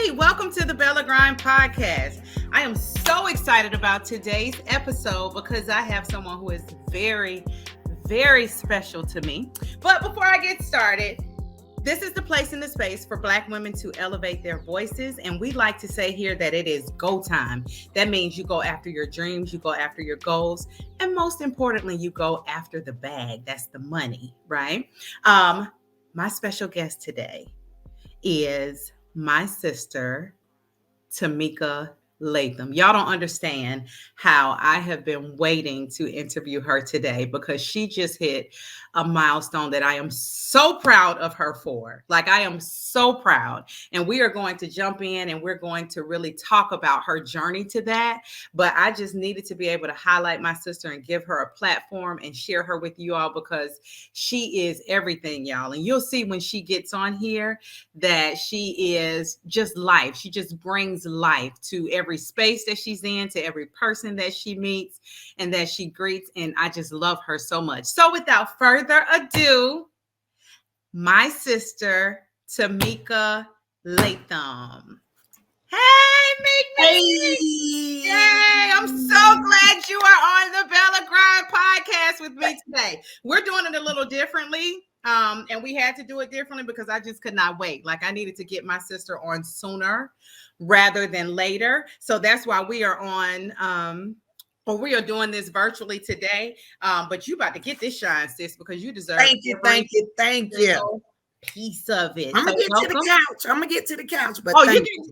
Hey, welcome to the Bella Grind podcast. I am so excited about today's episode because I have someone who is very, very special to me. But before I get started, this is the place in the space for Black women to elevate their voices. And we like to say here that it is go time. That means you go after your dreams, you go after your goals, and most importantly, you go after the bag. That's the money, right? My special guest today is my sister, Tamika Latham. Y'all don't understand how I have been waiting to interview her today because she just hit a milestone that I am so proud of her for. Like, I am so proud. And we are going to jump in and we're going to really talk about her journey to that. But I just needed to be able to highlight my sister and give her a platform and share her with you all because she is everything, y'all. And you'll see when she gets on here that she is just life. She just brings life to every space that she's in, to every person that she meets and that she greets. And I just love her so much. So without further ado, my sister, Tamika Latham. Hey, Meek. Hey, I'm so glad you are on the Bella Grind podcast with me today. We're doing it a little differently. And we had to do it differently because I just could not wait. Like, I needed to get my sister on sooner rather than later. So that's why we are on, we are doing this virtually today. But you about to get this shine, sis, because you deserve Thank you. Piece of it. I'm gonna get to the couch. But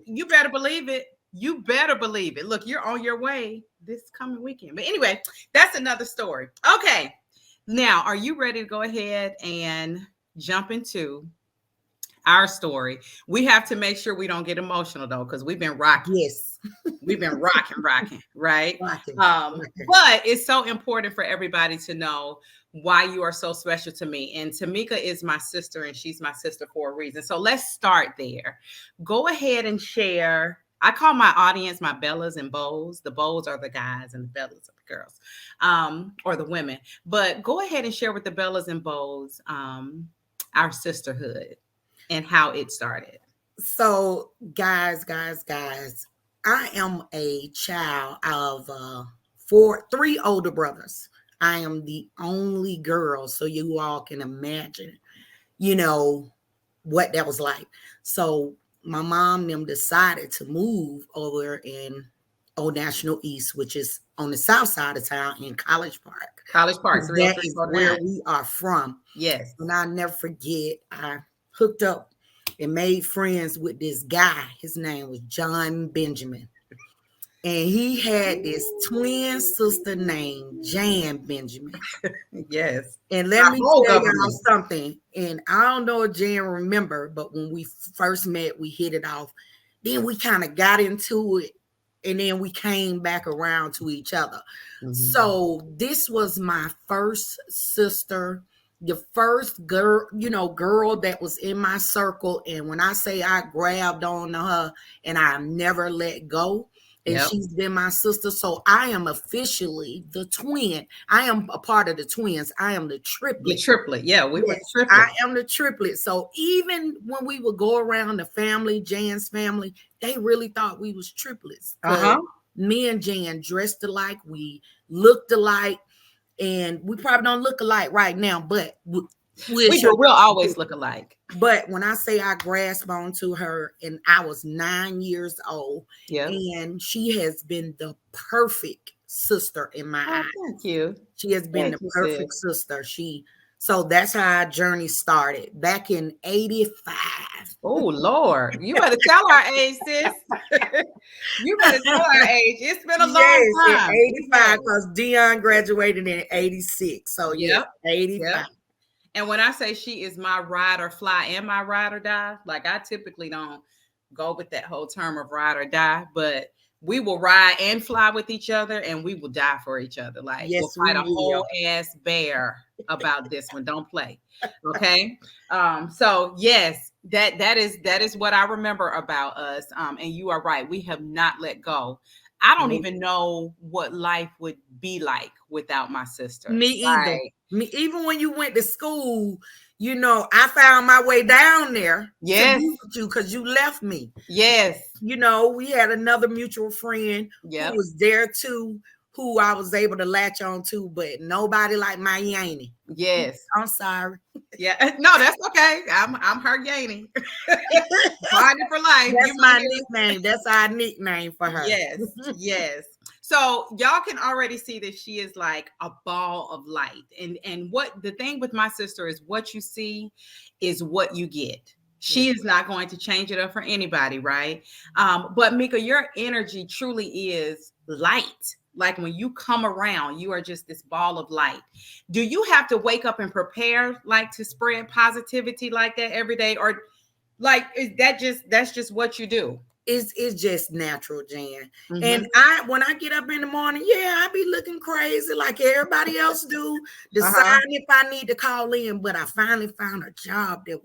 you better believe it. You better believe it. Look, you're on your way this coming weekend. But anyway, that's another story. Okay. Now, are you ready to go ahead and jump into our story? We have to make sure we don't get emotional, though, because we've been rocking. Yes. We've been rocking, right? Rocking. But it's so important for everybody to know why you are so special to me. And Tamika is my sister, and she's my sister for a reason. So let's start there. Go ahead and share. I call my audience my Bellas and Bows. The Bows are the guys and the Bellas are the girls, or the women. But go ahead and share with the Bellas and Bows our sisterhood and how it started. So, guys, I am a child of three older brothers. I am the only girl, so you all can imagine, what that was like. So my mom and them decided to move over in Old National East, which is on the south side of town in College Park. That is where we are from. Yes. And I'll never forget, I hooked up and made friends with this guy. His name was John Benjamin. And he had this twin sister named Jan Benjamin. Yes. And let me tell y'all something. And I don't know if Jan remember, but when we first met, we hit it off. Then we kind of got into it. And then we came back around to each other. Mm-hmm. So this was my first sister, the first girl, girl that was in my circle. And when I say I grabbed on to her and I never let go, and she's been my sister. So I am officially the twin. I am a part of the twins. I am the triplet. The triplet. Yeah, we were triplet. I am the triplet. So even when we would go around the family, Jan's family, they really thought we was triplets. Me and Jan dressed alike. We looked alike. And we probably don't look alike right now, but we'll always look alike. But when I say I grasped onto her and I was 9 years old, and she has been the perfect sister in my eyes. Thank you. She has been the perfect sister. So that's how our journey started back in 85. Oh, Lord. You better tell our age, sis. You better tell our age. It's been a long time. 85, because Dion graduated in 86. So, 85. Yep. And when I say she is my ride or fly and my ride or die, like, I typically don't go with that whole term of ride or die, but we will ride and fly with each other, and we will die for each other. Like, we'll fight a whole ass bear about this one. Don't play. Okay. So yes, that is what I remember about us. And you are right. We have not let go. I don't even know what life would be like without my sister. Me either. Even when you went to school, I found my way down there. Yes. To be with you because you left me. Yes. We had another mutual friend Yep. who was there too, who I was able to latch on to, but nobody like my Yanny. Yes. I'm sorry. Yeah. No, that's okay. I'm her Yanny. Bonded for life. That's my nickname. That's our nickname for her. Yes. Yes. So y'all can already see that she is like a ball of light. And what the thing with my sister is, what you see is what you get. She is not going to change it up for anybody, right? But Mika, your energy truly is light. Like when you come around, you are just this ball of light. Do you have to wake up and prepare like to spread positivity like that every day? Or like, is that's just what you do? It's just natural, Jan. Mm-hmm. And when I get up in the morning, I be looking crazy like everybody else do, deciding if I need to call in. But I finally found a job it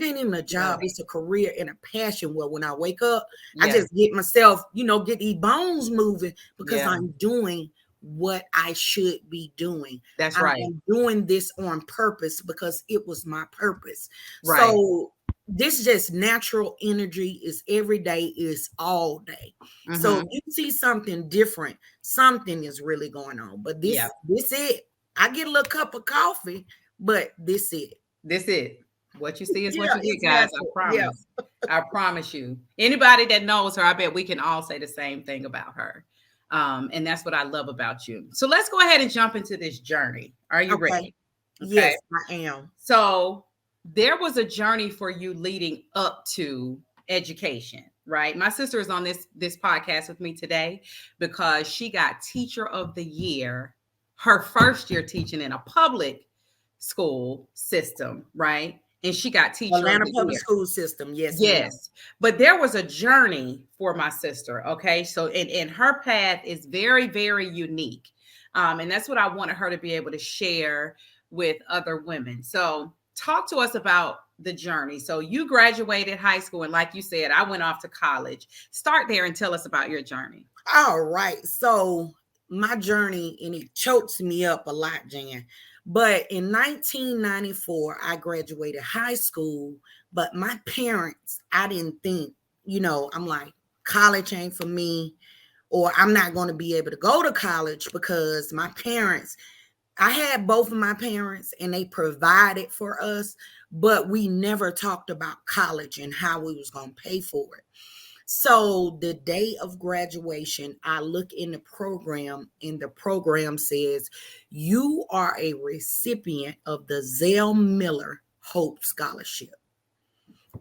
ain't even a job, it's a career and a passion where when I wake up, I just get myself, get these bones moving because I'm doing what I should be doing. That's right. I'm doing this on purpose because it was my purpose. Right. So this just natural energy is every day, is all day. Mm-hmm. So if you see something different, something is really going on. But this it. I get a little cup of coffee, but this it. This it. What you see is what you get, guys. I promise. I promise you. Anybody that knows her, I bet we can all say the same thing about her. And that's what I love about you. So let's go ahead and jump into this journey. Are you ready? Okay. Yes, I am. So there was a journey for you leading up to education, right? My sister is on this podcast with me today because she got Teacher of the Year, her first year teaching in a public school system, right? And she got Teacher Atlanta of the public Year. School system, yes. Yes. But there was a journey for my sister, okay? So, and her path is very, very unique. And that's what I wanted her to be able to share with other women. So talk to us about the journey. So you graduated high school, and like you said, I went off to college. Start there and tell us about your journey. All right. So my journey, and it chokes me up a lot, Jan. But in 1994, I graduated high school. But my parents, I didn't think, I'm like, college ain't for me, or I'm not going to be able to go to college because my parents, I had both of my parents and they provided for us, but we never talked about college and how we was going to pay for it. So the day of graduation, I look in the program and the program says, you are a recipient of the Zell Miller Hope Scholarship.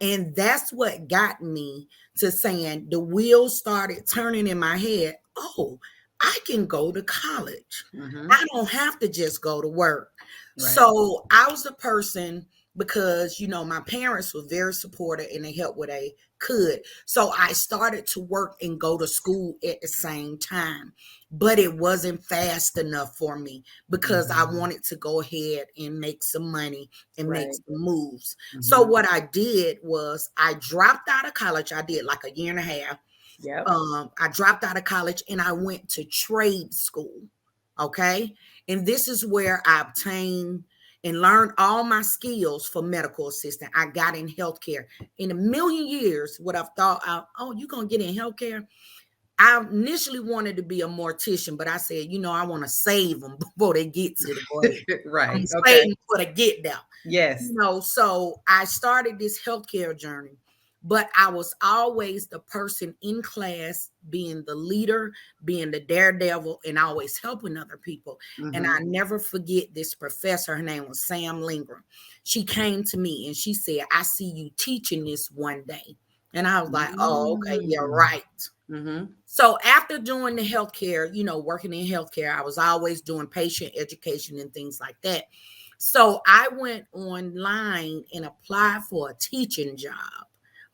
And that's what got me to saying, the wheels started turning in my head. Oh, I can go to college. Mm-hmm. I don't have to just go to work. Right. So I was a person, because, my parents were very supportive and they helped what they could. So I started to work and go to school at the same time, but it wasn't fast enough for me because I wanted to go ahead and make some money and make some moves. Mm-hmm. So what I did was I dropped out of college. I did like a year and a half. Yep. I dropped out of college and I went to trade school. Okay. And this is where I obtained and learned all my skills for medical assistant. I got in healthcare. In a million years, what I've thought, you're going to get in healthcare. I initially wanted to be a mortician, but I said, I want to save them before they get to the grave. Right. I'm saving before they get there. Yes. So I started this healthcare journey. But I was always the person in class, being the leader, being the daredevil, and always helping other people. Mm-hmm. And I never forget this professor. Her name was Sam Lindgren. She came to me and she said, I see you teaching this one day. And I was like, oh, okay, yeah, right. Mm-hmm. So after doing the healthcare, working in healthcare, I was always doing patient education and things like that. So I went online and applied for a teaching job.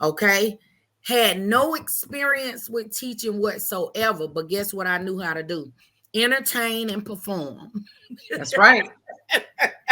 Okay. Had no experience with teaching whatsoever, but guess what I knew how to do? Entertain and perform. That's right.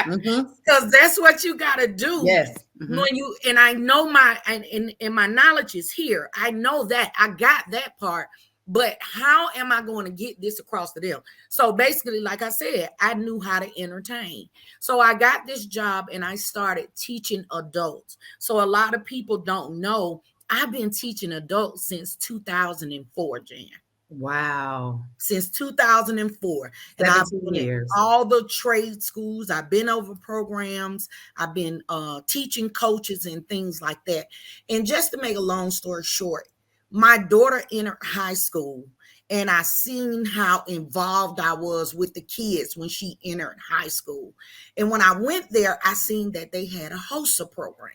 Because that's what you got to do. Yes. Mm-hmm. And I know my knowledge is here. I know that I got that part, But how am I going to get this across to them? So basically, like I said, I knew how to entertain. So I got this job and I started teaching adults. So a lot of people don't know I've been teaching adults since 2004, Jan. Wow. Since 2004. And I've 17 been in years. all the trade schools. I've been over programs. I've been teaching coaches and things like that. And just to make a long story short, my daughter entered high school and I seen how involved I was with the kids when she entered high school. And when I went there, I seen that they had a HOSA program.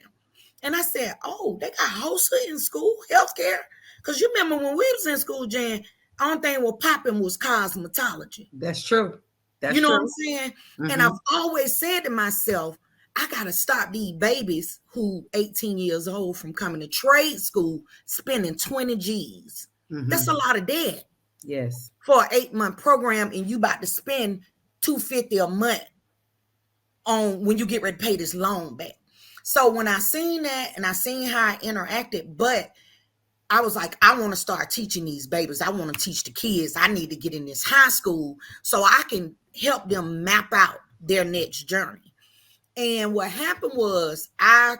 And I said, oh, they got HOSA in school, healthcare? Because you remember when we was in school, Jan, only thing was popping was cosmetology. That's true. That's you know true. what I'm saying? And I've always said to myself, I got to stop these babies who 18 years old from coming to trade school spending 20 G's. That's a lot of debt. Yes. For an 8-month program, and you about to spend $250 a month on when you get ready to pay this loan back. So when I seen that and I seen how I interacted, but I was like, I want to start teaching these babies. I want to teach the kids. I need to get in this high school so I can help them map out their next journey. And what happened was I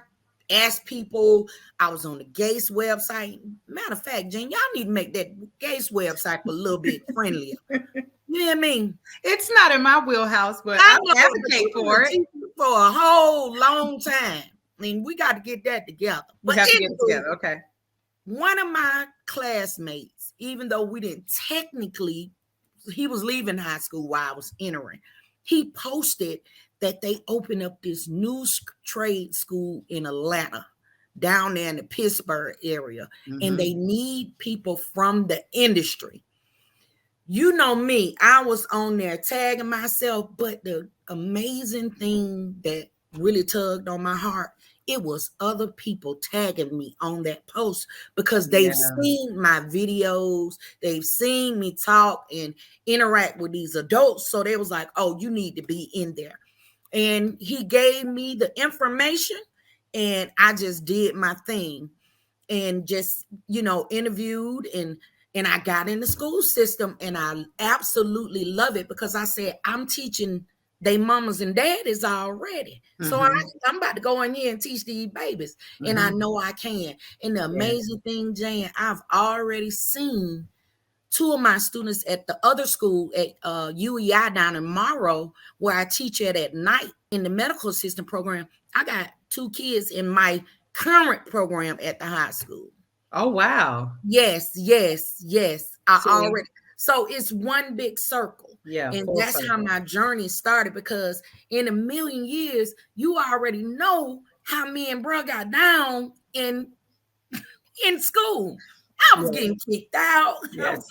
asked people, I was on the Gates website. Matter of fact, Jen, y'all need to make that Gates website a little bit friendlier. You know what I mean? It's not in my wheelhouse, but I'll advocate for it. For a whole long time. I mean, we got to get that together. We have to get it together. Okay. One of my classmates, even though we didn't technically, he was leaving high school while I was entering, he posted that they opened up this new trade school in Atlanta, down there in the Pittsburgh area, and they need people from the industry. You know me, I was on there tagging myself, but the amazing thing that really tugged on my heart, it was other people tagging me on that post because they've seen my videos, they've seen me talk and interact with these adults. So they was like, oh, you need to be in there. And he gave me the information and I just did my thing and just, interviewed and I got in the school system and I absolutely love it because I said, I'm teaching they mamas and daddies already. So I'm about to go in here and teach these babies. And I know I can. And the amazing thing, Jan, I've already seen 2 of my students at the other school at UEI down in Morrow, where I teach at night in the medical assistant program. I got 2 kids in my current program at the high school. Oh, wow. Yes. So it's one big circle. Yeah. And that's circle. How my journey started, because in a million years, you already know how me and bro got down in school. I was getting kicked out. Yes.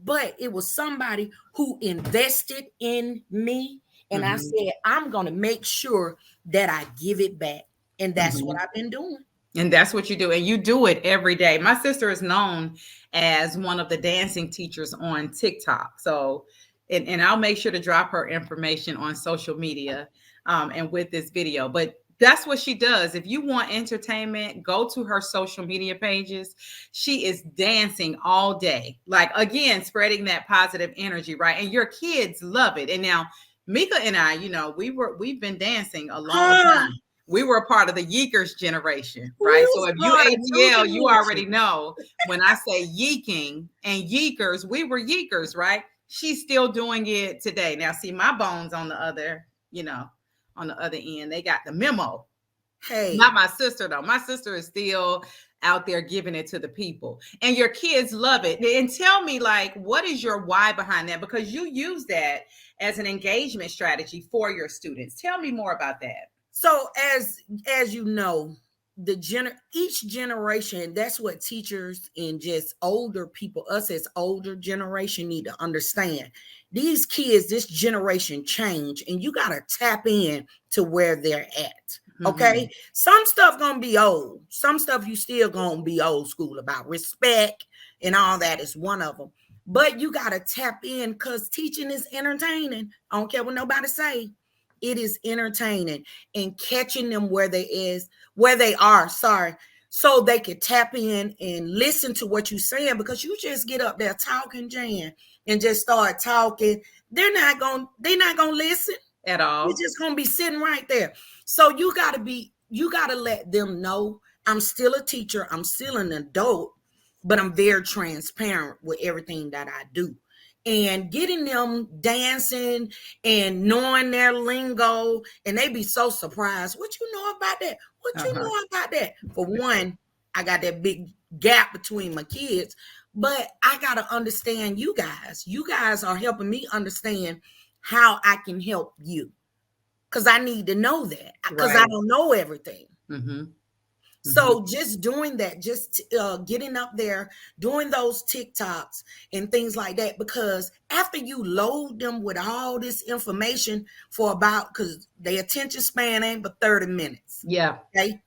But it was somebody who invested in me. And I said, I'm going to make sure that I give it back. And that's what I've been doing. And that's what you do. And you do it every day. My sister is known as one of the dancing teachers on TikTok. So, and I'll make sure to drop her information on social media and with this video. But that's what she does. If you want entertainment, go to her social media pages. She is dancing all day. Like, again, spreading that positive energy, right? And your kids love it. And now Mika and I, we've been dancing a long time. We were a part of the Yeekers generation, right? So if you ATL, you already know when I say yeeking and Yeekers, we were Yeekers, right? She's still doing it today. Now, see, my bones on the other, on the other end, they got the memo. Hey, not my sister, though. My sister is still out there giving it to the people. And your kids love it. And tell me, what is your why behind that? Because you use that as an engagement strategy for your students. Tell me more about that. So as you know, each generation, that's what teachers and just older people, us as older generation, need to understand. These kids, this generation change, and you got to tap in to where they're at. Okay. Some stuff gonna be old. Some stuff you still gonna be old school about. Respect and all that is one of them. But you got to tap in, because teaching is entertaining. I don't care what nobody say. It is entertaining and catching them where they are. Sorry. so they could tap in and listen to what you're saying, because you just get up there talking, Jan, and just start talking. They're not gonna listen at all. You're just gonna be sitting right there. So you gotta let them know I'm still a teacher, I'm still an adult, but I'm very transparent with everything that I do. And getting them dancing and knowing their lingo, and they be so surprised. What you know about that? What you know about that? For one, I got that big gap between my kids, but I gotta understand you guys. You guys are helping me understand how I can help you, because I need to know that, because I don't know everything. So just doing that, just getting up there, doing those TikToks and things like that, because after you load them with all this information for about, because their attention span ain't but 30 minutes. Yeah. Okay.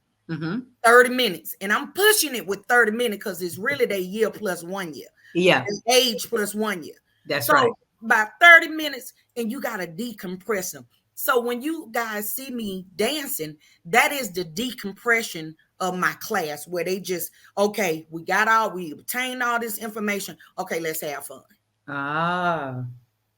30 minutes. And I'm pushing it with 30 minutes because it's really their year plus 1 year. Yeah. Age plus 1 year. That's right. About 30 minutes, and you got to decompress them. So when you guys see me dancing, that is the decompression of my class, where they just, okay, we obtained all this information. Okay, let's have fun. Ah,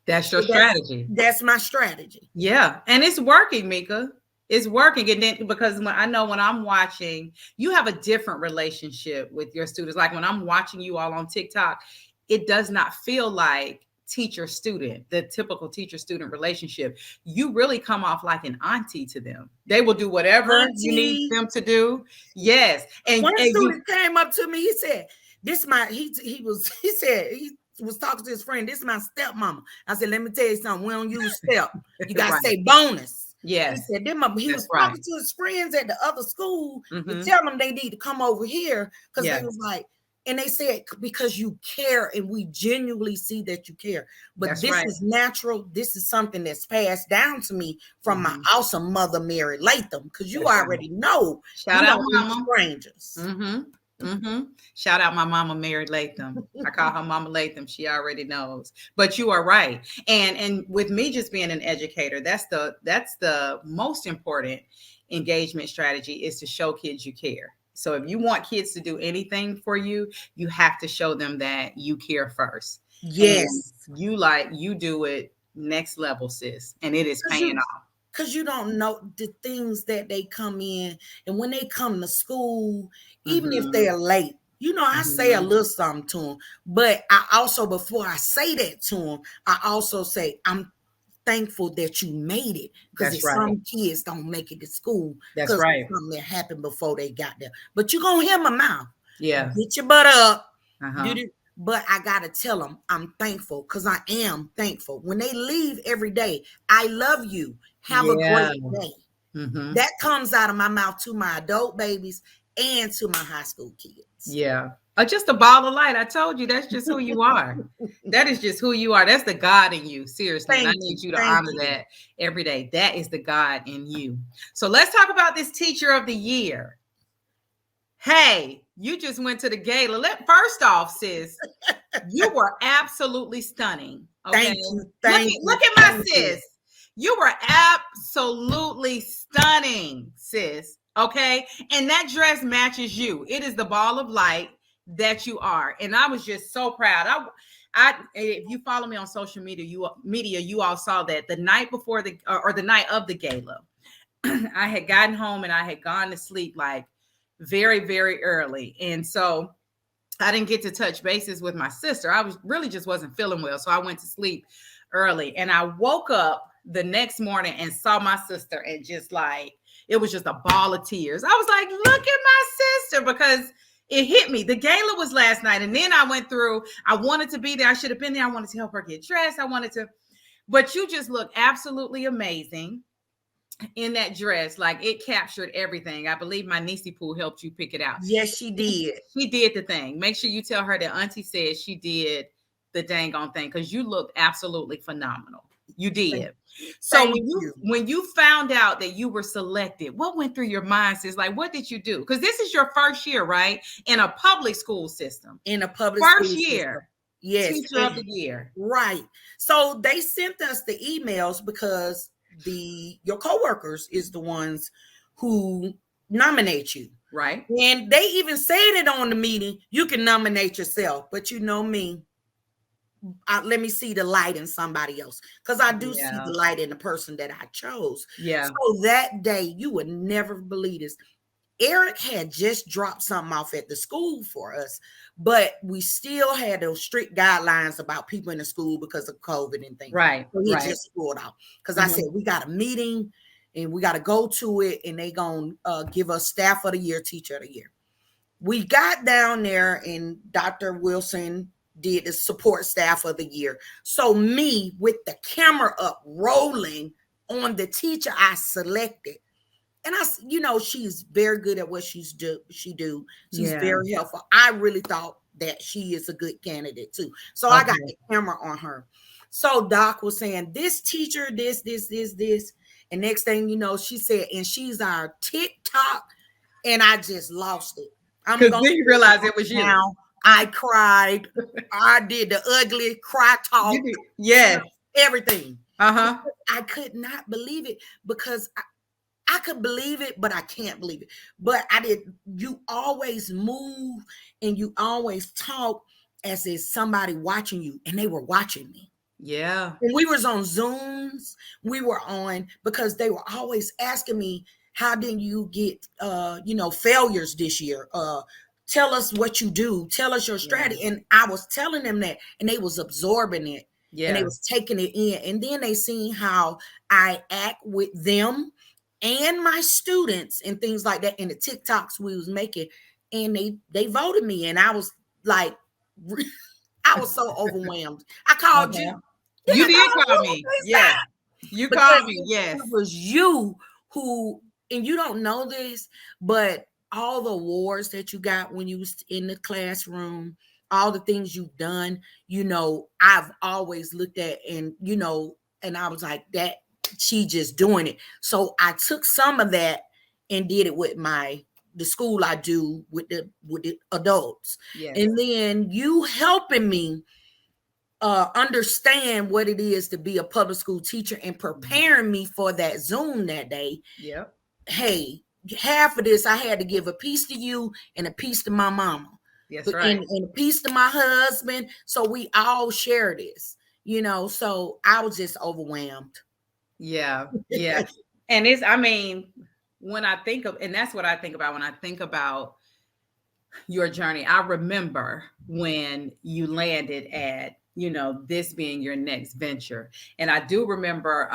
that's your strategy. That's my strategy. Yeah. And it's working, Mika. It's working. And then, because when I'm watching, you have a different relationship with your students. Like when I'm watching you all on TikTok, it does not feel like teacher-student, the typical teacher-student relationship. You really come off like an auntie to them. They will do whatever you need them to do. Yes. And one student came up to me, he said, he was talking to his friend, this is my stepmama. I said, let me tell you something, we don't use step. You got to say bonus. Yes. He said, he was talking to his friends at the other school to tell them they need to come over here, because they was like, and they said, because you care, and we genuinely see that you care. But this is natural. This is something that's passed down to me from my awesome mother, Mary Latham, because you already know. Shout out mama. Strangers. Shout out my mama, Mary Latham. I call her Mama Latham. She already knows. But you are right. And with me just being an educator, that's the most important engagement strategy, is to show kids you care. So if you want kids to do anything for you, you have to show them that you care first. Yes. And you do it next level, sis. And it is paying off. Because you don't know the things that they come in. And when they come to school, even if they're late, I say a little something to them. But I also, before I say that to them, I also say, I'm thankful that you made it, because some kids don't make it to school. That's right. Something that happened before they got there. But you're gonna hear my mouth. Yeah. Get your butt up. But I gotta tell them I'm thankful, because I am thankful. When they leave every day, I love you. Have a great day. That comes out of my mouth to my adult babies and to my high school kids. Yeah. Just a ball of light. I told you, that's just who you are. That is just who you are. That's the God in you. Seriously. And I need you to honor that every day. That is the God in you. So let's talk about this Teacher of the Year. Hey, you just went to the gala. First off, sis, you were absolutely stunning. Okay? Thank you. Look at my sis. You were absolutely stunning, sis. Okay. And that dress matches you. It is the ball of light that you are. And I was just so proud. I if you follow me on social media, you all saw that the night before the night of the gala, I had gotten home and I had gone to sleep like very, very early. And so I didn't get to touch bases with my sister. I just wasn't feeling well. So I went to sleep early, and I woke up the next morning and saw my sister, and just like, it was just a ball of tears. I was like, look at my sister, because it hit me. The gala was last night. And then I went through, I wanted to be there. I should have been there. I wanted to help her get dressed. But you just look absolutely amazing in that dress. Like, it captured everything. I believe my niecey Pooh helped you pick it out. Yes, she did. She did the thing. Make sure you tell her that Auntie said she did the dang on thing, because you looked absolutely phenomenal. You did. So when you found out that you were selected, what went through your mind? Sis? Like, what did you do? Because this is your first year, right? In a public school system. In a public first school year. System. Yes. Teacher of the Year. Right. So they sent us the emails because your coworkers is the ones who nominate you. Right. And they even said it on the meeting, you can nominate yourself, but you know me, let me see the light in somebody else, because I do see the light in the person that I chose. Yeah. So that day, you would never believe this. Eric had just dropped something off at the school for us, but we still had those strict guidelines about people in the school because of COVID and things. Right. So he just pulled out, because I said, we got a meeting and we got to go to it, and they going to give us staff of the year, teacher of the year. We got down there and Dr. Wilson did the support staff of the year. So me with the camera up rolling on the teacher I selected. And she's very good at what she's very helpful. I really thought that she is a good candidate too. So I got the camera on her. So Doc was saying, this teacher, this. And next thing you know, she said, and she's our TikTok. And I just lost it. Because then you realize it was you. Now, I cried. I did the ugly cry talk. Yes. Everything. Uh-huh. I could not believe it, because I could believe it, but I can't believe it. But you always move and you always talk as if somebody watching you, and they were watching me. Yeah. When we was on Zooms, because they were always asking me, how did you get, failures this year? Tell us what you do. Tell us your strategy. And I was telling them that, and they was absorbing it. Yeah. And they was taking it in. And then they seen how I act with them and my students and things like that in the TikToks we was making. And they voted me. And I was like, I was so overwhelmed. I called you. You did call me. Yeah. You called me. Yes. It was you who, and you don't know this, but all the awards that you got when you was in the classroom, all the things you've done, I've always looked at, and and I was like, that she just doing it. So I took some of that and did it with the school I do with the adults. Yes. And then you helping me understand what it is to be a public school teacher and preparing me for that Zoom that day. Yep. Hey, half of this I had to give a piece to you and a piece to my mama. That's right. And a piece to my husband. So we all share this, so I was just overwhelmed. Yeah. Yeah. And when I think of, and that's what I think about when I think about your journey, I remember when you landed at, this being your next venture. And I do remember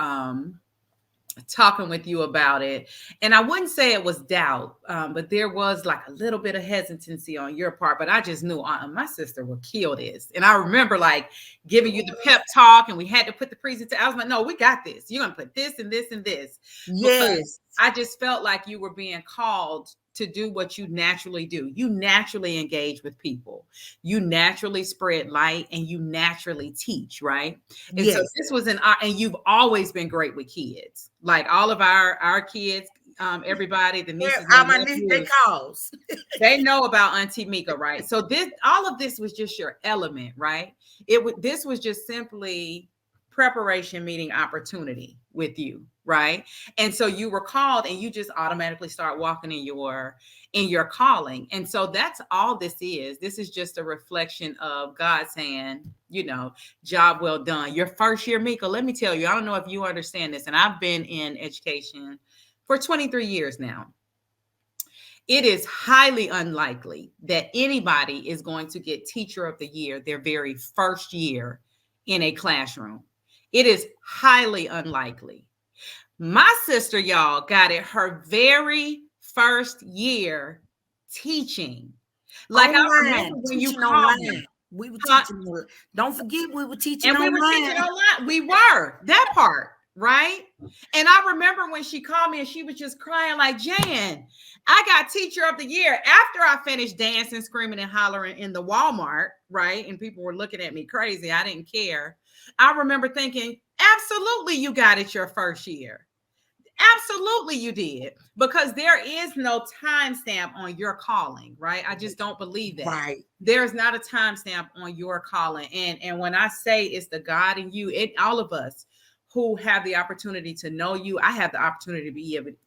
talking with you about it. And I wouldn't say it was doubt, but there was like a little bit of hesitancy on your part. But I just knew my sister would kill this. And I remember like giving you the pep talk, and we had to put the presentation. I was like, no, we got this. You're going to put this and this and this. Yes. Because I just felt like you were being called to do what you naturally do. You naturally engage with people. You naturally spread light, and you naturally teach, right? And yes. So this was and you've always been great with kids. Like all of our kids, everybody, the nieces, my niece, they calls. They know about Auntie Mika, right? So all of this was just your element, right? This was just simply preparation meeting opportunity with you, right? And so you were called, and you just automatically start walking in your calling. And so that's all this is. This is just a reflection of God saying, job well done. Your first year, Mika, let me tell you, I don't know if you understand this, and I've been in education for 23 years now. It is highly unlikely that anybody is going to get Teacher of the Year their very first year in a classroom. It is highly unlikely. My sister, y'all, got it her very first year teaching. Like online. I remember when you called me. We were teaching. Don't forget, we were teaching online. And we were teaching online. We were that part, right? And I remember when she called me and she was just crying like, Jan, I got Teacher of the Year after I finished dancing, screaming, and hollering in the Walmart, right? And people were looking at me crazy. I didn't care. I remember thinking, absolutely, you got it your first year. Absolutely, you did. Because there is no timestamp on your calling, right? I just don't believe that. Right. There's not a timestamp on your calling. And when I say it's the God in you, all of us who have the opportunity to know you. I have the opportunity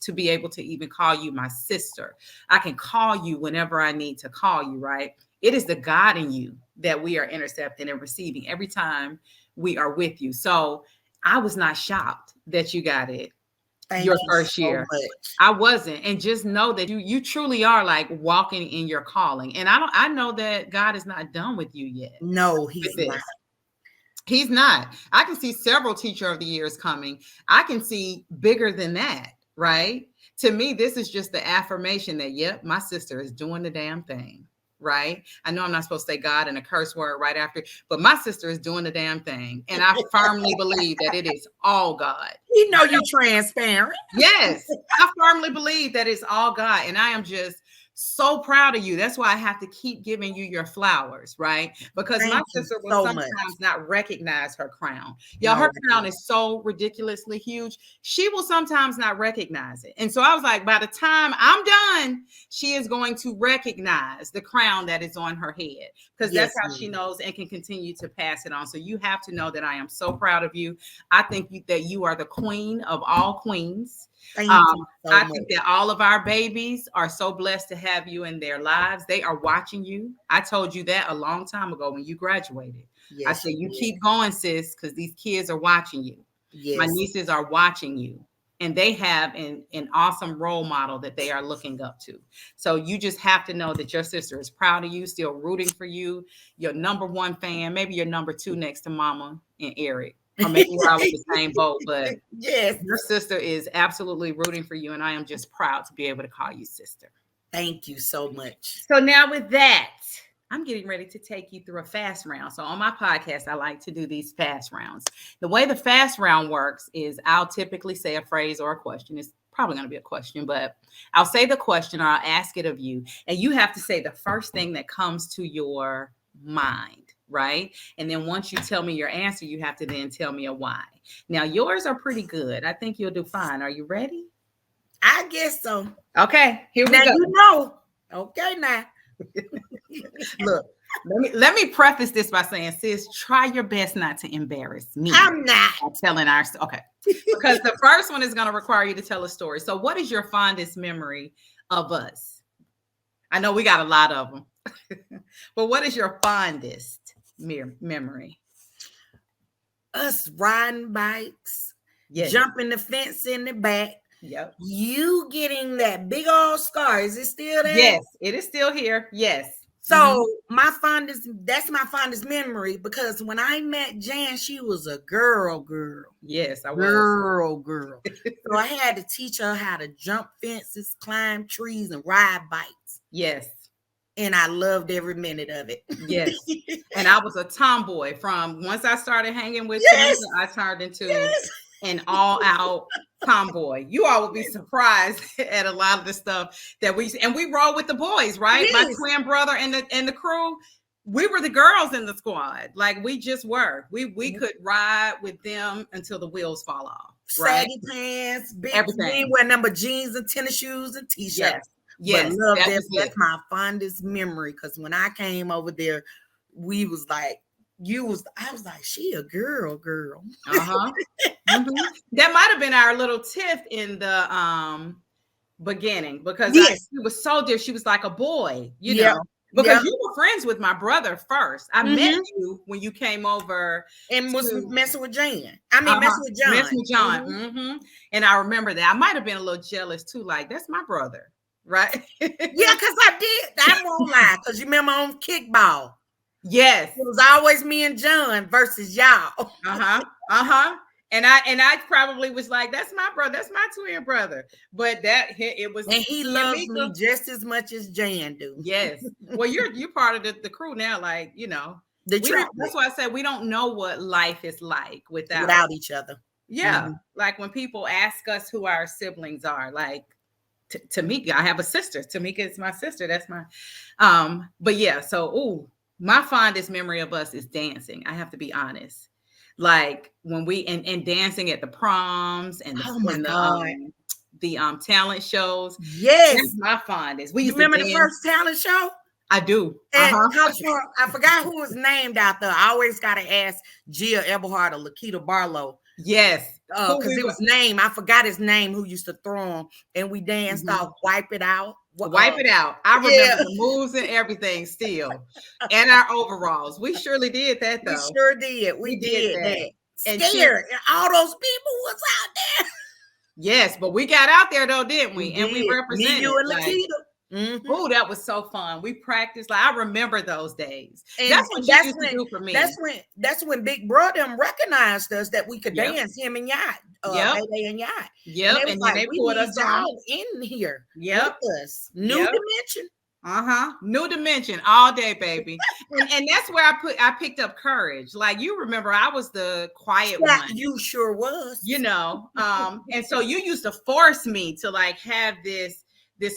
to be able to even call you my sister. I can call you whenever I need to call you, right? It is the God in you that we are intercepting and receiving every time we are with you. So I was not shocked that you got it your first year. I wasn't. And just know that you truly are like walking in your calling. And I know that God is not done with you yet. No, he's not. He's not. I can see several teacher of the years coming. I can see bigger than that, right? To me, this is just the affirmation that, yep, my sister is doing the damn thing. Right? I know I'm not supposed to say God and a curse word right after, but my sister is doing the damn thing. And I firmly believe that it is all God. You know, you're transparent. Yes. I firmly believe that it's all God. And I am just so proud of you. That's why I have to keep giving you your flowers, right? Because my sister will sometimes not recognize her crown. Y'all, her crown is so ridiculously huge. She will sometimes not recognize it. And so I was like, by the time I'm done, she is going to recognize the crown that is on her head, because that's how she knows and can continue to pass it on. So you have to know that I am so proud of you. I think that you are the queen of all queens. I think that all of our babies are so blessed to have you in their lives. They are watching you. I told you that a long time ago when you graduated. I said, you keep going, sis, because these kids are watching you. My nieces are watching you, and they have an awesome role model that they are looking up to. So you just have to know that your sister is proud of you, still rooting for you. Your number one fan, maybe your number two next to Mama and Eric. Or maybe we're all in the same boat, but your sister is absolutely rooting for you, and I am just proud to be able to call you sister. Thank you so much. So now with that, I'm getting ready to take you through a fast round. So on my podcast, I like to do these fast rounds. The way the fast round works is I'll typically say a phrase or a question. It's probably going to be a question, but I'll say the question or I'll ask it of you, and you have to say the first thing that comes to your mind. Right? And then once you tell me your answer, you have to then tell me a why. Now, yours are pretty good. I think you'll do fine. Are you ready? I guess so. Okay, here we go. You know. Okay, now. Look, let me preface this by saying, sis, try your best not to embarrass me. I'm not. I'm telling our story. Okay. Because the first one is going to require you to tell a story. So what is your fondest memory of us? I know we got a lot of them. But what is your fondest memory? Us riding bikes, jumping the fence in the back. Yep. You getting that big old scar. Is it still there? Yes, it is still here. Yes. So that's my fondest memory, because when I met Jan, she was a girl. Yes, I was. Girl. So I had to teach her how to jump fences, climb trees, and ride bikes. Yes. And I loved every minute of it. Yes. And I was a tomboy from once I started hanging with Tamika, I turned into an all-out tomboy. You all will be surprised at a lot of the stuff that we roll with the boys, right? Yes. My twin brother and the crew, we were the girls in the squad. Like we just were. We could ride with them until the wheels fall off. Right? Saggy pants, everything. We wear number jeans and tennis shoes and t-shirts. Yes, that's my fondest memory, because when I came over there, we was like, I was like, she a girl. Uh-huh. Mm-hmm. That might have been our little tiff in the beginning, because she was so dear. She was like a boy, you know, because you were friends with my brother first. I met you when you came over and was messing with Jan. I mean, messing with John. Messing with John. Mm-hmm. And I remember that. I might have been a little jealous too. Like, that's my brother. Right. Because I did. I won't lie. Because you remember on kickball. Yes. It was always me and John versus y'all. And I probably was like, that's my brother. That's my twin brother. But it was. And he loves me just as much as Jan do. Yes. Well, you're part of the crew now. Like, you know. That's why I said we don't know what life is like without each other. Yeah. Mm-hmm. Like when people ask us who our siblings are, like, Tamika, I have a sister. Tamika is my sister. That's my, but yeah. So, my fondest memory of us is dancing. I have to be honest. Like when we and dancing at the proms and the talent shows. Yes, that's my fondest. You remember the first talent show? I do. And I forgot who was named out there. I always got to ask Gia Eberhard or Lakita Barlow. Yes. Because it was name. I forgot his name who used to throw them. And we danced off, wipe it out. Wipe it out. I remember the moves and everything still. And our overalls. We surely did that though. We sure did. We did that. And scared. And all those people was out there. Yes, but we got out there though, didn't we? And we represented. Me, you, and Lakita. Oh, that was so fun. We practiced. Like I remember those days. And that's what you used to do for me. That's when Big Brother recognized us that we could dance, him and Yacht. Baby and Yacht. Yep. And then they pulled us all in here. Yep. With us. New dimension. New dimension all day, baby. and that's where I picked up courage. Like you remember, I was the quiet one. You sure was. You know, and so you used to force me to like have this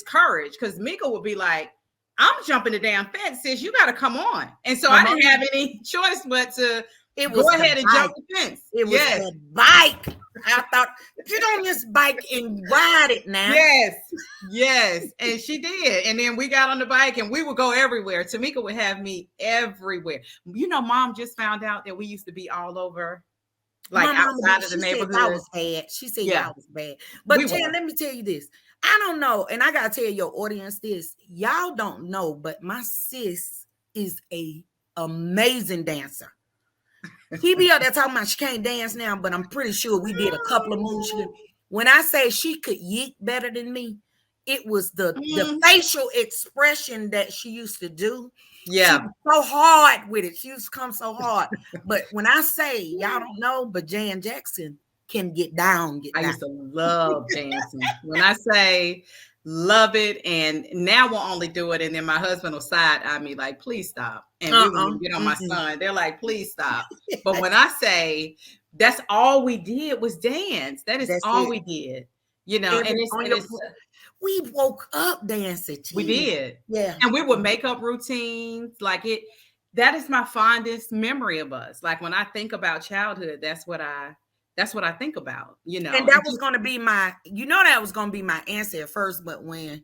courage, because Mika would be like, I'm jumping the damn fence, sis. You got to come on. And so I didn't have any choice but to go ahead and jump the fence. It was a bike. I thought, get on this bike and ride it now. Yes. And she did. And then we got on the bike and we would go everywhere. Tamika would have me everywhere. You know, Mom just found out that we used to be all over, like outside of the neighborhood. I was bad. She said I was bad. But Jen, let me tell you this. I don't know, and I gotta tell your audience this. Y'all don't know, but my sis is a amazing dancer. She be out there talking about she can't dance now, but I'm pretty sure we did a couple of moves. When I say she could yeet better than me, it was the facial expression that she used to do. Yeah, she was so hard with it. She used to come so hard. But when I say y'all don't know, but Jan Jackson can get down. I used to love dancing. When I say love it, and now we'll only do it, and then my husband will side eye me like, please stop. And we will get on my son. They're like, please stop. But when I say that's all we did was dance, that's all we did. You know, and it's we woke up dancing. We did. Yeah. And we would make up routines like it. That is my fondest memory of us. Like when I think about childhood, that's what I think about, you know. And that was going to be that was going to be my answer at first, but when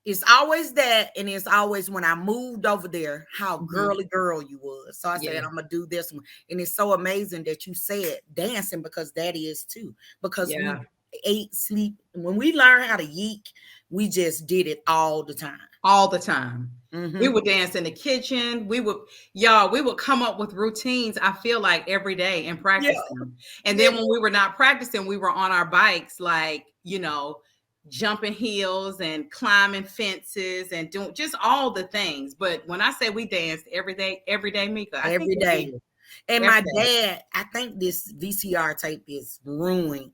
it's always that, and it's always when I moved over there, how girly girl you was. So I said, I'm going to do this one. And it's so amazing that you said dancing, because that is too, because we ate, sleep. When we learned how to yeek, we just did it all the time. All the time. We would dance in the kitchen. We would come up with routines, I feel like, every day and practice them. And then when we were not practicing, we were on our bikes, like, you know, jumping hills and climbing fences and doing just all the things. But when I say we danced every day, Mika, every day. And my dad, I think this VCR tape is ruined,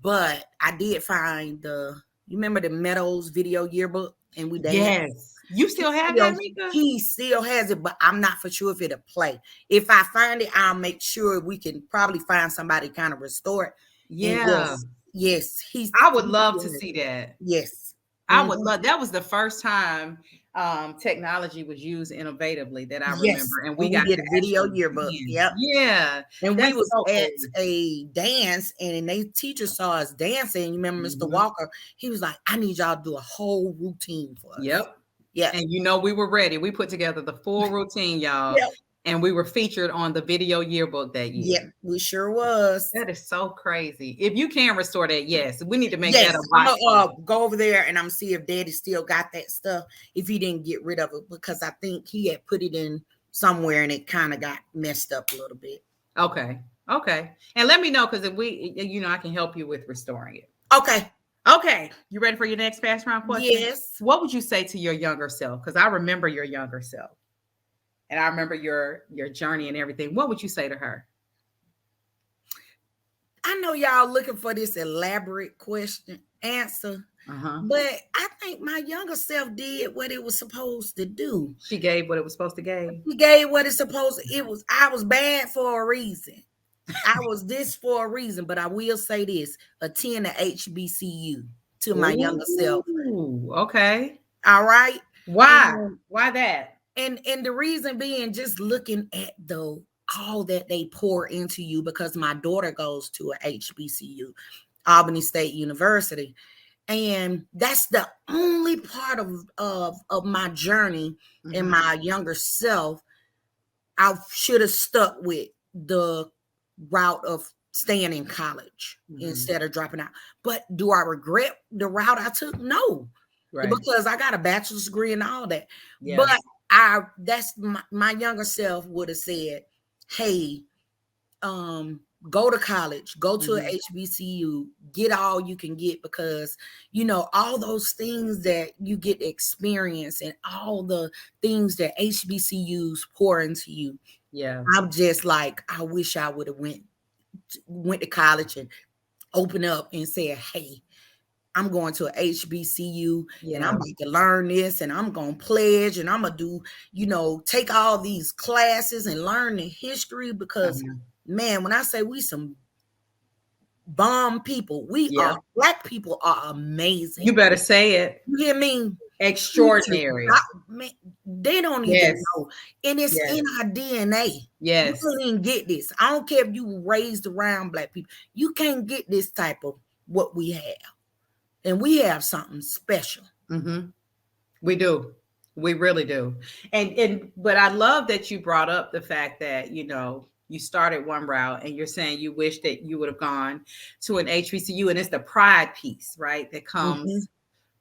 but I did find you remember the Meadows video yearbook? And we danced. Yes. You still have that, Mika? He still has it, but I'm not for sure if it'll play. If I find it, I'll make sure we can probably find somebody kind of restore it. Yeah. Yes. I would love to see that. Yes. I would love. That was the first time technology was used innovatively that I remember. And we got did a video yearbook. Yep. Yeah. And we was at a dance, and they teacher saw us dancing. You remember Mr. Walker? He was like, I need y'all to do a whole routine for us. Yep. Yeah. And you know, we were ready. We put together the full routine, y'all. Yep. And we were featured on the video yearbook that year. Yep, we sure was. That is so crazy. If you can restore that, yes, we need to make that a I'm gonna go over there and I'm see if Daddy still got that stuff. If he didn't get rid of it, because I think he had put it in somewhere and it kind of got messed up a little bit. Okay. And let me know, because if I can help you with restoring it. Okay. You ready for your next fast round question? Yes. What would you say to your younger self? Because I remember your younger self. And I remember your journey and everything. What would you say to her? I know y'all looking for this elaborate answer, but I think my younger self did what it was supposed to do. She gave what it was supposed to give. She gave what it's supposed to. I was bad for a reason. I was this for a reason, but I will say this: attend the HBCU to my younger self. Okay. All right. Why? Why that? And the reason being, just looking at all that they pour into you, because my daughter goes to a HBCU, Albany State University, and that's the only part of my journey in my younger self. I should have stuck with the route of staying in college instead of dropping out. But do I regret the route I took? No, because I got a bachelor's degree and all that. But that's my younger self would have said, hey, go to college, go to a HBCU, get all you can get, because you know all those things that you get to experience and all the things that HBCUs pour into you. I'm just like, I wish I would have went to college and open up and said, hey, I'm going to a HBCU and I'm going to learn this, and I'm going to pledge, and I'm going to do, you know, take all these classes and learn the history, because man, when I say we some bomb people, we are, Black people are amazing. You better say it. You hear me? Extraordinary. They don't even know. And it's in our DNA. You can't even get this. I don't care if you were raised around Black people. You can't get this type of what we have. And we have something special. We do. We really do. But I love that you brought up the fact that, you know, you started one route and you're saying you wish that you would have gone to an HBCU, and it's the pride piece, right? That comes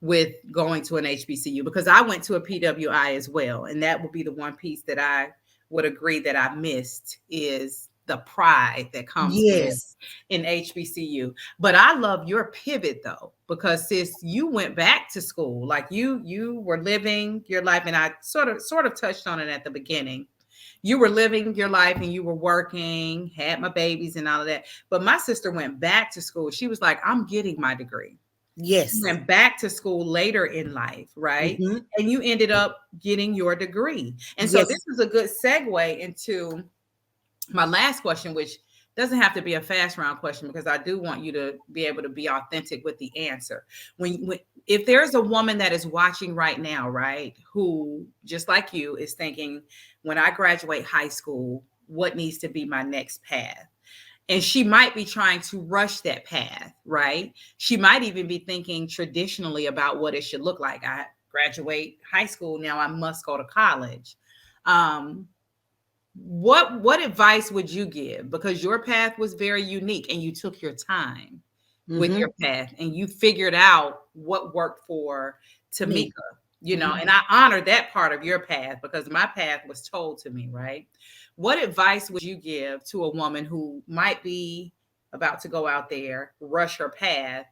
with going to an HBCU, because I went to a PWI as well. And that would be the one piece that I would agree that I missed, is the pride that comes with in HBCU. But I love your pivot though, because sis, you went back to school, like you were living your life. And I sort of touched on it at the beginning. You were living your life and you were working, had my babies and all of that. But my sister went back to school. She was like, I'm getting my degree. Yes. You went back to school later in life, right? And you ended up getting your degree. And so this is a good segue into my last question, which doesn't have to be a fast round question, because I do want you to be able to be authentic with the answer. If there's a woman that is watching right now, right, who just like you is thinking, when I graduate high school, what needs to be my next path? And she might be trying to rush that path, right? She might even be thinking traditionally about what it should look like. I graduate high school, now I must go to college. What advice would you give? Because your path was very unique and you took your time with your path and you figured out what worked for Tamika, you know, and I honor that part of your path, because my path was told to me, right? What advice would you give to a woman who might be about to go out there, rush her path,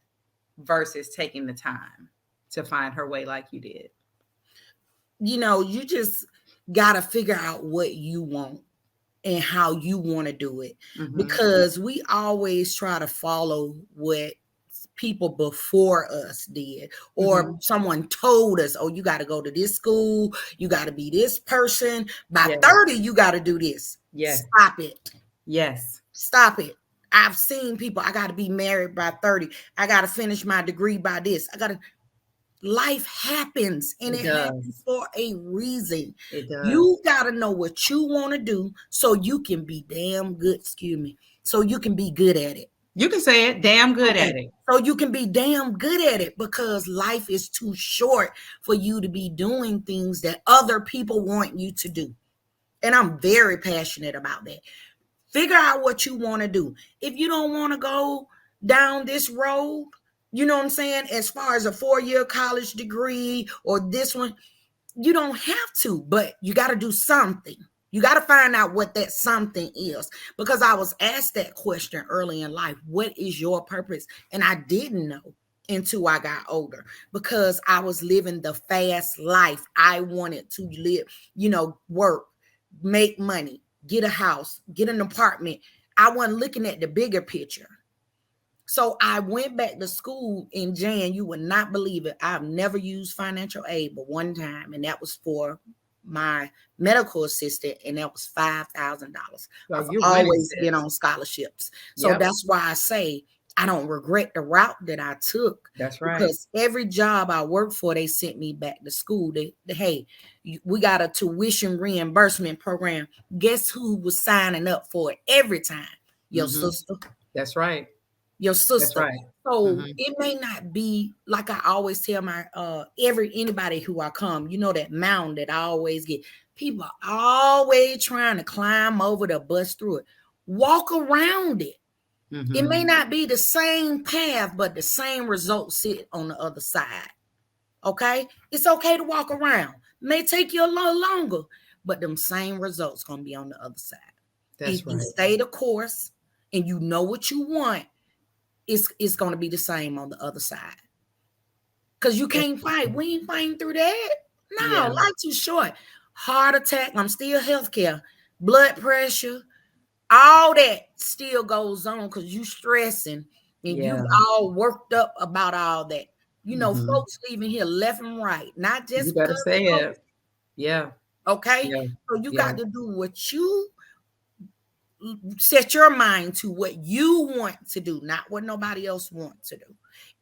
versus taking the time to find her way like you did? You know, you just got to figure out what you want and how you want to do it, because we always try to follow what people before us did, or someone told us, oh, you got to go to this school, you got to be this person by 30, you got to do this. Stop it. Stop it. I've seen people, I got to be married by 30, I got to finish my degree by this, life happens, and it happens for a reason. You got to know what you want to do so you can be damn good, so you can be good at it. You can say it, damn good at it. So you can be damn good at it, because life is too short for you to be doing things that other people want you to do. And I'm very passionate about that. Figure out what you want to do. If you don't want to go down this road, you know what I'm saying, as far as a 4-year college degree or this one, you don't have to, but you got to do something. You got to find out what that something is, because I was asked that question early in life. What is your purpose? And I didn't know until I got older, because I was living the fast life. I wanted to live, you know, work, make money, get a house, get an apartment. I wasn't looking at the bigger picture. So I went back to school in Jan. You would not believe it. I've never used financial aid but one time, and that was for my medical assistant, and that was $5,000. I've always been on scholarships. So that's why I say I don't regret the route that I took. That's right. Because every job I worked for, they sent me back to school. Hey, we got a tuition reimbursement program. Guess who was signing up for it every time? Your sister. That's right. Your sister. That's right. So it may not be like I always tell my anybody who I come, you know, that mountain that I always get. People are always trying to climb over the bus through it. Walk around it. It may Mm-hmm. not be the same path, but the same results sit on the other side. Okay? It's okay to walk around. May take you a little longer, but them same results gonna be on the other side. If That's you right. stay the course and you know what you want, it's gonna be the same on the other side. Cause you That's can't fight. We ain't fighting through that. No, yeah. life too short. Heart attack. I'm still healthcare. Blood pressure. All that still goes on because you stressing and you Yeah. all worked up about all that. Mm-hmm. Folks leaving here left and right, not You just better because say of it. Yeah. COVID, okay? Yeah. So you Yeah. got to do what you set your mind to, what you want to do, not what nobody else wants to do.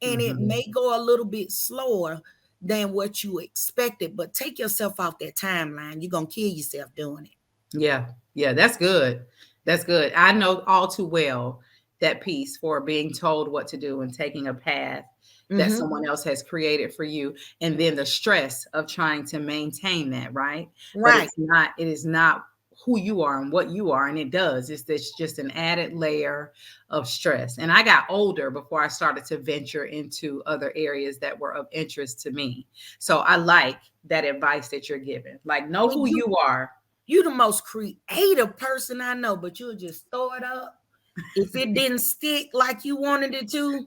And it Mm-hmm. may go a little bit slower than what you expected, but take yourself off that timeline. You're gonna kill yourself doing it. Yeah. Yeah. That's good. That's good. I know all too well that piece for being told what to do and taking a path that Mm-hmm. someone else has created for you. And then the stress of trying to maintain that, right? But Right. it is not who you are and what you are. And it does. It's this just an added layer of stress. And I got older before I started to venture into other areas that were of interest to me. So I like that advice that you're giving. Like, know And who you are. you the most creative person I know, but you'll just throw it up. If it didn't stick like you wanted it to,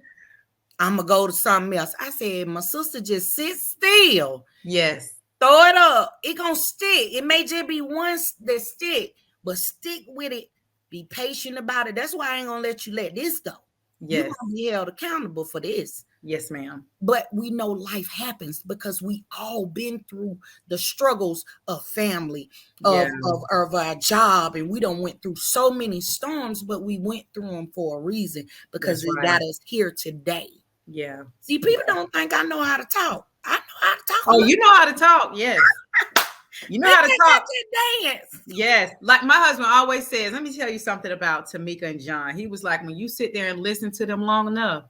I'm gonna go to something else. I said, my sister, just sit still. Yes. Throw it up. It gonna stick. It may just be one that stick, but stick with it. Be patient about it. That's why I ain't gonna let you let this go. You Yes. gonna be held accountable for this. Yes, ma'am. But we know life happens because we all been through the struggles of family, Yeah. of our job, and we don't went through so many storms, but we went through them for a reason because That's it right. got us here today. Yeah. See, people don't think I know how to talk. I know how to talk a Oh, little. you know how to talk. Yes. You know They how to think I talk. can dance. Yes. Like my husband always says, let me tell you something about Tamika and John. He was like, when you sit there and listen to them long enough,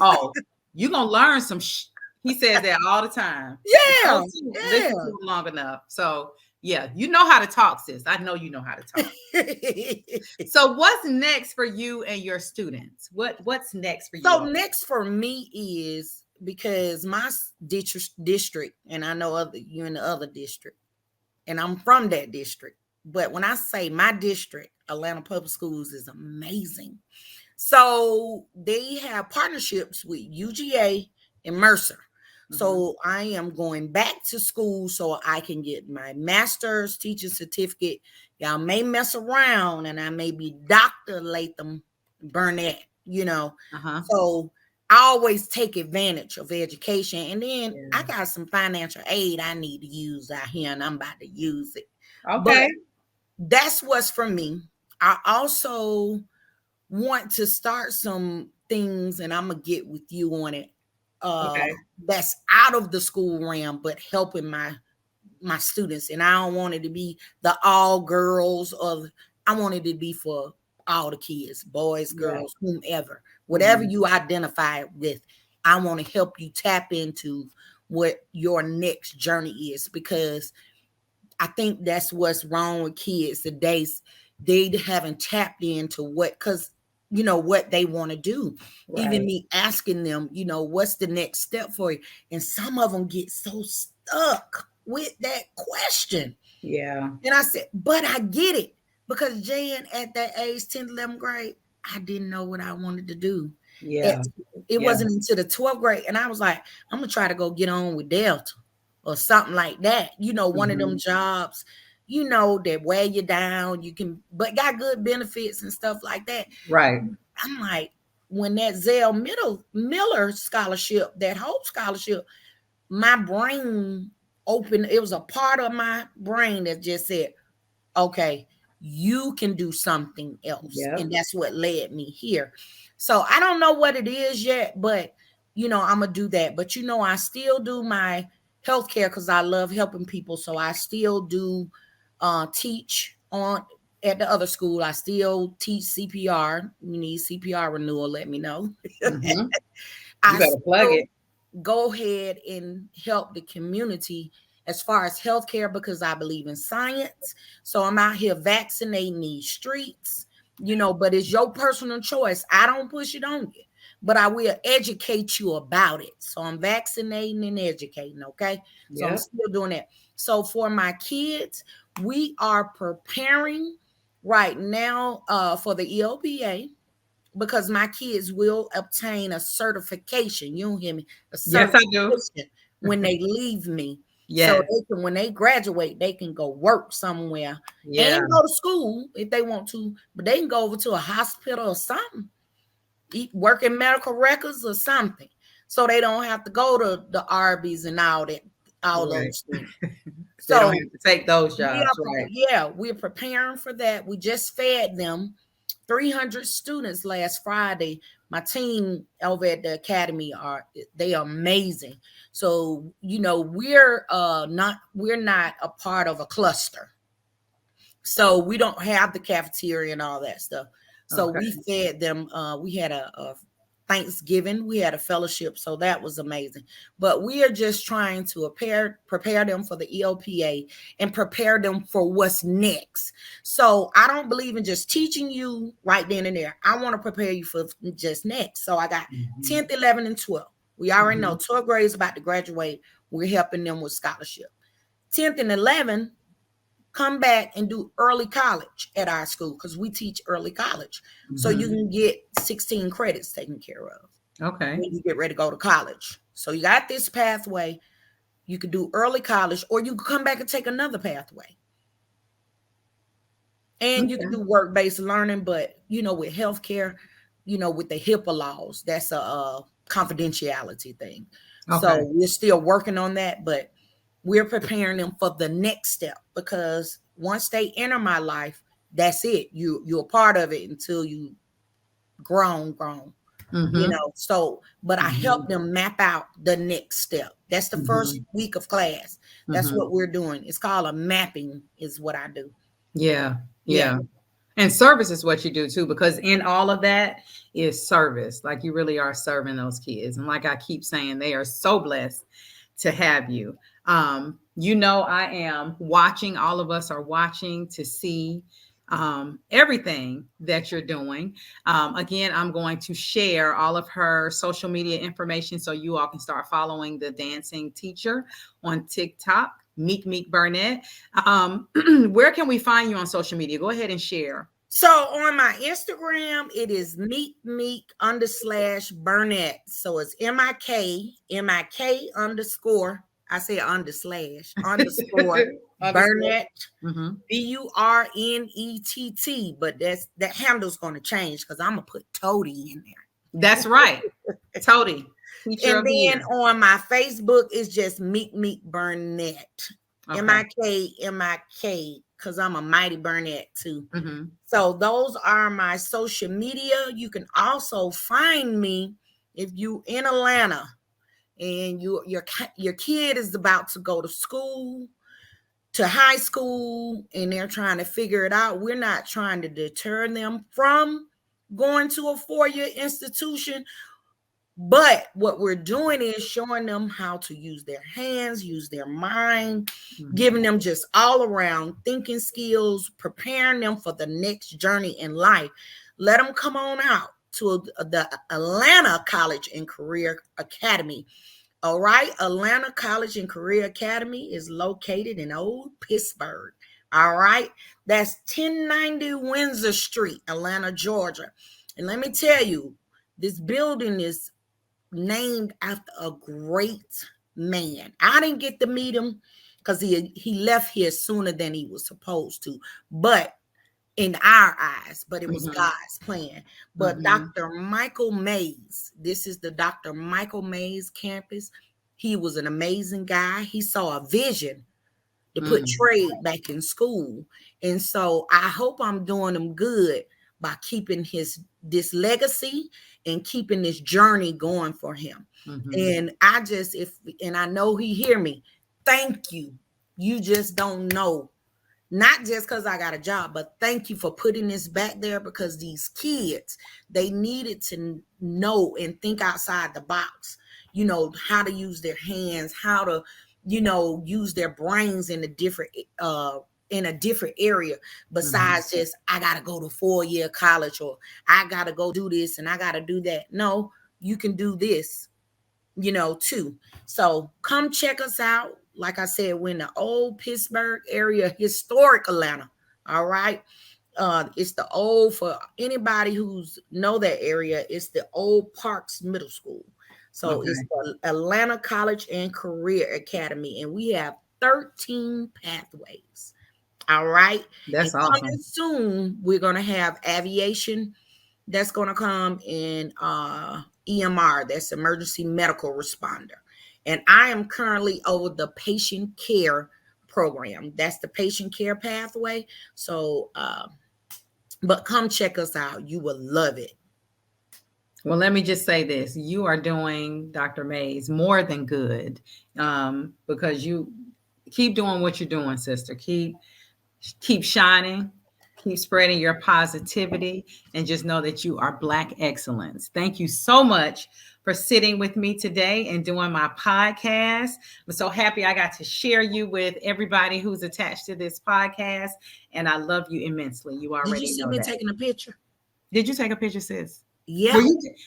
oh, you're going to learn some. He says that all the time. Yeah, Those two, yeah. listen to them long enough. So, yeah, you know how to talk, sis. I know you know how to talk. So, what's next for you and your students? What's next for you So all? next for me is, because my district, and I know you're in the other district, and I'm from that district. But when I say my district, Atlanta Public Schools is amazing. So they have partnerships with UGA and Mercer. So I am going back to school so I can get my master's teaching certificate. Y'all may mess around and I may be Dr. Latham Burnett, Uh-huh. So I always take advantage of education. And then Yeah. I got some financial aid I need to use out here, and I'm about to use it. Okay. But that's what's for me. I also want to start some things, and I'm gonna get with you on it. Okay. That's out of the school realm, but helping my students. And I don't want it to be the all girls, or I want it to be for all the kids, boys, Right. girls, whomever, whatever you identify with. I want to help you tap into what your next journey is, because I think that's what's wrong with kids today. They haven't tapped into what they want to do. Right. Even me asking them, what's the next step for you? And some of them get so stuck with that question. Yeah. And I said, but I get it, because Jan, at that age, 10th, 11th grade, I didn't know what I wanted to do. Yeah. It wasn't until the 12th grade. And I was like, I'm going to try to go get on with Delta or something like that. One of them jobs, that wear you down. But got good benefits and stuff like that. Right. I'm like, when that Zell Miller scholarship, that Hope scholarship, my brain opened. It was a part of my brain that just said, okay, you can do something else. Yep. And that's what led me here. So I don't know what it is yet, but I'm gonna do that. But I still do my healthcare because I love helping people. So I still do teach at the other school. I still teach CPR. You need CPR renewal, let me know. You I better plug it. Go ahead and help the community as far as healthcare, because I believe in science. So I'm out here vaccinating these streets. but it's your personal choice. I don't push it on you, but I will educate you about it. So I'm vaccinating and educating, okay? So I'm still doing that. So for my kids, we are preparing right now for the EOPA, because my kids will obtain a certification. You don't hear me? A Yes, I do. certification when they leave me. Yes. So they can, when they graduate, they can go work somewhere Yeah. and go to school if they want to, but they can go over to a hospital or something, work in medical records or something. So they don't have to go to the Arby's and all that, all Right. those things. They don't So have to take those jobs, right? we're preparing for that. We just fed them 300 students last Friday. My team over at the academy they are amazing. So we're not a part of a cluster, so we don't have the cafeteria and all that stuff. So we fed them. We had a Thanksgiving, we had a fellowship, so that was amazing. But we are just trying to prepare them for the EOPA and prepare them for what's next. So I don't believe in just teaching you right then and there. I want to prepare you for just next. So I got 10th, 11th, and 12th. We already know 12th grade is about to graduate. We're helping them with scholarship. 10th and 11th, come back and do early college at our school, because we teach early college. So you can get 16 credits taken care of. Okay. When you get ready to go to college. So you got this pathway. You could do early college, or you can come back and take another pathway. And you can do work-based learning, but with healthcare, with the HIPAA laws, that's a confidentiality thing. Okay. So we're still working on that, but we're preparing them for the next step, because once they enter my life, that's it. You're a part of it until you grown. So, but I help them map out the next step. That's the first week of class. That's what we're doing. It's called a mapping is what I do. Yeah. And service is what you do too, because in all of that is service. Like, you really are serving those kids. And like I keep saying, they are so blessed to have you. I am watching, all of us are watching to see everything that you're doing. Again, I'm going to share all of her social media information so you all can start following the dancing teacher on TikTok, Meek Burnett. Where can we find you on social media? Go ahead and share. So on my Instagram, it is Meek _Burnett. So it's MIK _ I say _ Burnett, BURNETT, but that handle's going to change because I'm gonna put Toady in there. That's right, Toady. And then on my Facebook, it's just Meek Burnett, MIK, because I'm a Mighty Burnett too. So those are my social media. You can also find me if you in Atlanta and your kid is about to go to school, to high school, and they're trying to figure it out. We're not trying to deter them from going to a 4-year institution, but what we're doing is showing them how to use their hands, use their mind, giving them just all around thinking skills, preparing them for the next journey in life. Let them come on out to the Atlanta College and Career Academy. All right. Atlanta College and Career Academy is located in Old Pittsburgh. All right. That's 1090 Windsor Street, Atlanta, Georgia. And let me tell you, this building is named after a great man. I didn't get to meet him because he left here sooner than he was supposed to, but in our eyes, but it was God's plan. But Dr. Michael Mays, this is the Dr. Michael Mays campus. He was an amazing guy. He saw a vision to put trade back in school. And so I hope I'm doing him good by keeping this legacy and keeping this journey going for him. And I know he hear me. Thank you. You just don't know. Not just because I got a job, but thank you for putting this back there, because these kids, they needed to know and think outside the box, how to use their hands, how to, use their brains in the different in a different area besides just, I got to go to 4-year college, or I got to go do this and I got to do that. No, you can do this, too. So come check us out. Like I said, we're in the old Pittsburgh area, historic Atlanta. All right. It's the old, for anybody who's know that area, it's the old Parks Middle School. So it's the Atlanta College and Career Academy, and we have 13 pathways. All right. That's and awesome. Coming soon, we're going to have aviation that's going to come in, EMR, that's emergency medical responder. And I am currently over the patient care program. That's the patient care pathway. So, but come check us out. You will love it. Well, let me just say this. You are doing, Dr. Mays, more than good, because you keep doing what you're doing, sister. Keep shining. Keep spreading your positivity, and just know that you are Black excellence. Thank you so much for sitting with me today and doing my podcast. I'm so happy I got to share you with everybody who's attached to this podcast, and I love you immensely. You already know that. Did you see me taking a picture? Did you take a picture, sis? Yeah.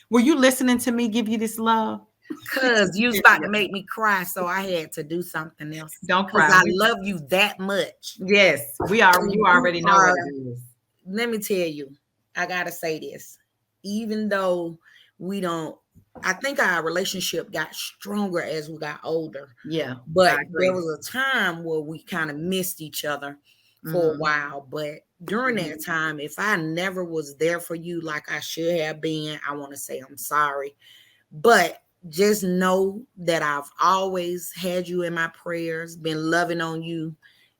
Were you listening to me give you this love? Because you was about to make me cry, so I had to do something else. Don't cry. Because I love you that much. Yes, we are. You already know what it is. Let me tell you, I gotta say this. Even though I think our relationship got stronger as we got older. Yeah. But there was a time where we kind of missed each other for a while. But during that time, if I never was there for you like I should have been, I want to say I'm sorry. But just know that I've always had you in my prayers, been loving on you,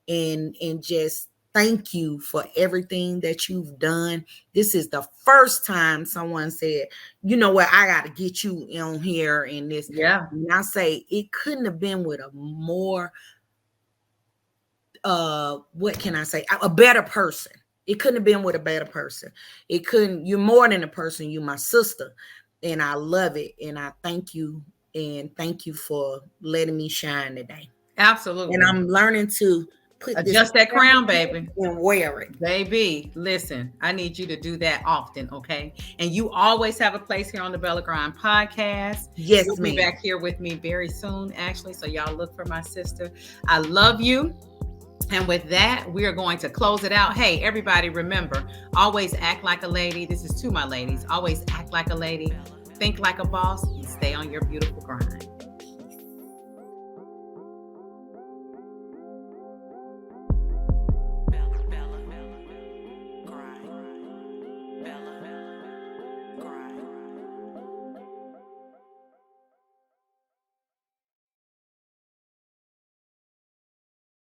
and just thank you for everything that you've done. This is the first time someone said, you know what, I got to get you on here in this. Yeah. And I say it couldn't have been with a more, what can I say? A better person. It couldn't have been with a better person. You're more than a person. You're my sister. And I love it. And I thank you. And thank you for letting me shine today. Absolutely. And I'm learning to adjust that crown, baby, and wear it. Baby, listen, I need you to do that often, okay? And you always have a place here on the Bella Grind podcast. Yes, You'll be back here with me very soon, actually. So y'all look for my sister. I love you. And with that, we are going to close it out. Hey, everybody, remember, always act like a lady. This is to my ladies. Always act like a lady. Think like a boss, and stay on your beautiful grind.